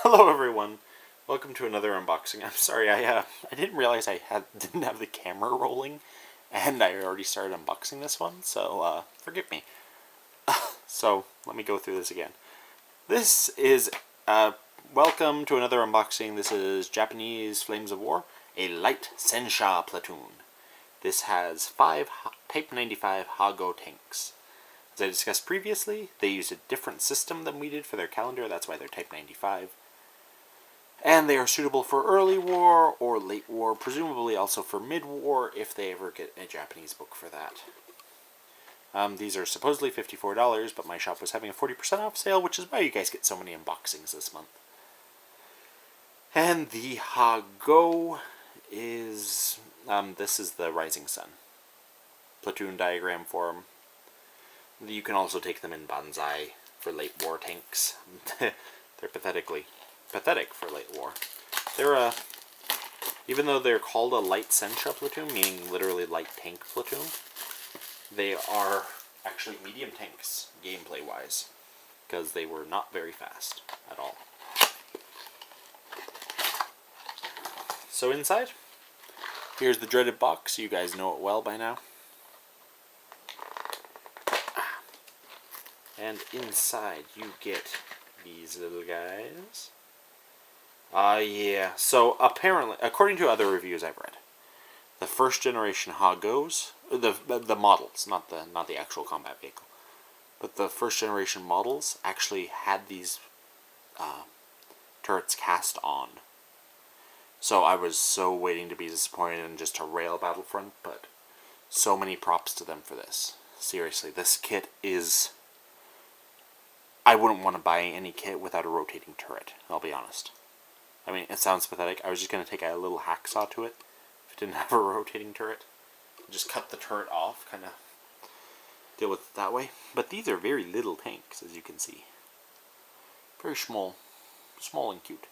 Hello everyone, welcome to another unboxing. I'm sorry, I didn't realize didn't have the camera rolling, and I already started unboxing this one, so forgive me. So let me go through this again. This is welcome to another unboxing. This is Japanese Flames of War, a light Sensha platoon. This has 5 Type 95 Hago tanks. As I discussed previously, they used a different system than we did for their calendar. That's why they're Type 95. And they are suitable for early war or late war, presumably also for mid-war if they ever get a Japanese book for that. These are supposedly $54, but my shop was having a 40% off sale, which is why you guys get so many unboxings this month. And the Hago is, this is the Rising Sun. Platoon diagram for them. You can also take them in Banzai for late war tanks. They're pathetic for late war. They're even though they're called a light Sensha platoon, meaning literally light tank platoon, they are actually medium tanks gameplay wise, because they were not very fast at all. So inside, here's the dreaded box. You guys know it well by now. And inside you get these little guys. Yeah. So apparently, according to other reviews I've read, the first generation Hagos, the models, not the actual combat vehicle, but the first generation models actually had these turrets cast on. So I was so waiting to be disappointed in just a rail Battlefront, but so many props to them for this. Seriously, this kit is... I wouldn't want to buy any kit without a rotating turret, I'll be honest. I mean, it sounds pathetic. I was just going to take a little hacksaw to it if it didn't have a rotating turret. Just cut the turret off, kind of deal with it that way. But these are very little tanks, as you can see. Very small and cute.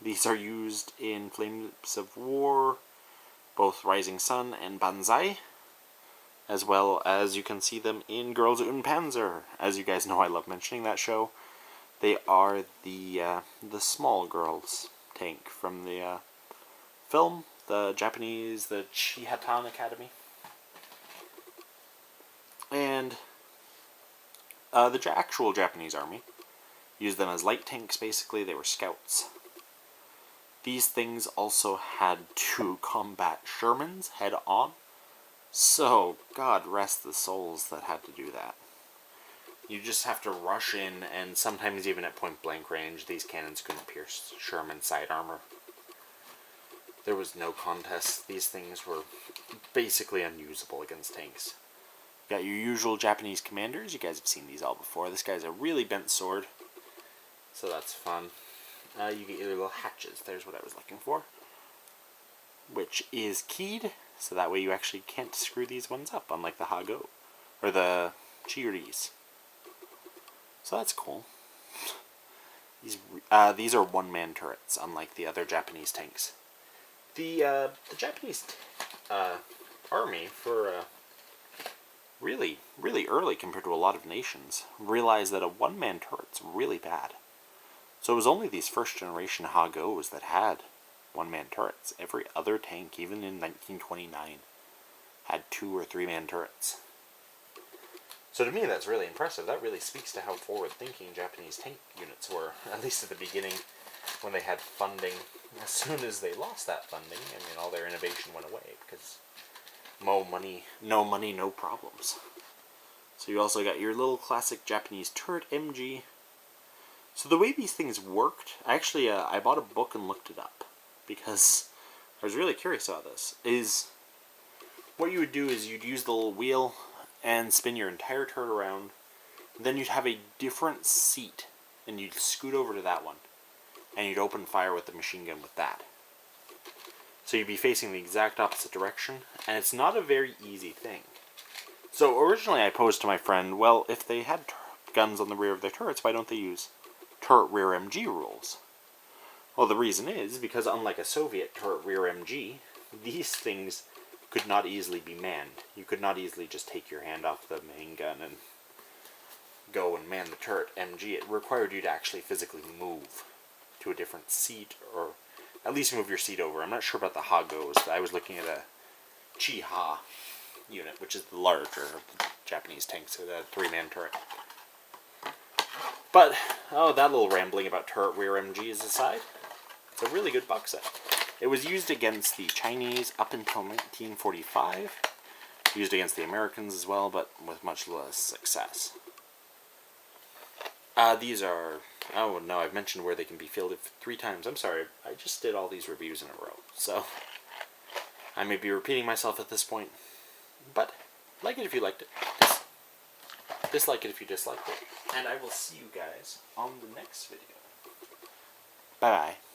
These are used in Flames of War, both Rising Sun and Banzai, as well as you can see them in Girls und Panzer. As you guys know, I love mentioning that show. They are the small girls tank from the film, the Japanese, the Chihatan Academy. And the actual Japanese army used them as light tanks, basically. They were scouts. These things also had to combat Shermans head on. So, God rest the souls that had to do that. You just have to rush in, and sometimes even at point blank range, these cannons couldn't pierce Sherman's side armor. There was no contest. These things were basically unusable against tanks. You got your usual Japanese commanders. You guys have seen these all before. This guy's a really bent sword, so that's fun. You get your little hatches. There's what I was looking for. Which is keyed, so that way you actually can't screw these ones up, unlike the Hago, or the Chiris. So that's cool. These are one-man turrets, unlike the other Japanese tanks. The Japanese army, for really early compared to a lot of nations, realized that a one-man turret's really bad. So it was only these first-generation Hagos that had one-man turrets. Every other tank, even in 1929, had 2- or 3-man turrets. So to me, that's really impressive. That really speaks to how forward-thinking Japanese tank units were, at least at the beginning, when they had funding. As soon as they lost that funding, I mean, all their innovation went away, because no money, no problems. So you also got your little classic Japanese turret MG. So the way these things worked, actually, I bought a book and looked it up, because I was really curious about this, is what you would do is you'd use the little wheel and spin your entire turret around, and then you'd have a different seat, and you'd scoot over to that one, and you'd open fire with the machine gun with that. So you'd be facing the exact opposite direction, and it's not a very easy thing. So originally I posed to my friend, well, if they had guns on the rear of their turrets, why don't they use turret rear MG rules? Well, the reason is because unlike a Soviet turret rear MG, these things could not easily be manned. You could not easily just take your hand off the main gun and go and man the turret MG, it required you to actually physically move to a different seat, or at least move your seat over. I'm not sure about the Ha-Gos. I was looking at a Chi-Ha unit, which is the larger of the Japanese tanks, so that 3-man turret. But, oh, that little rambling about turret rear MGs aside, it's a really good box set. It was used against the Chinese up until 1945, used against the Americans as well, but with much less success. These are, oh no, I've mentioned where they can be fielded 3 times. I'm sorry, I just did all these reviews in a row, so I may be repeating myself at this point, but like it if you liked it, dislike it if you disliked it, and I will see you guys on the next video. Bye-bye.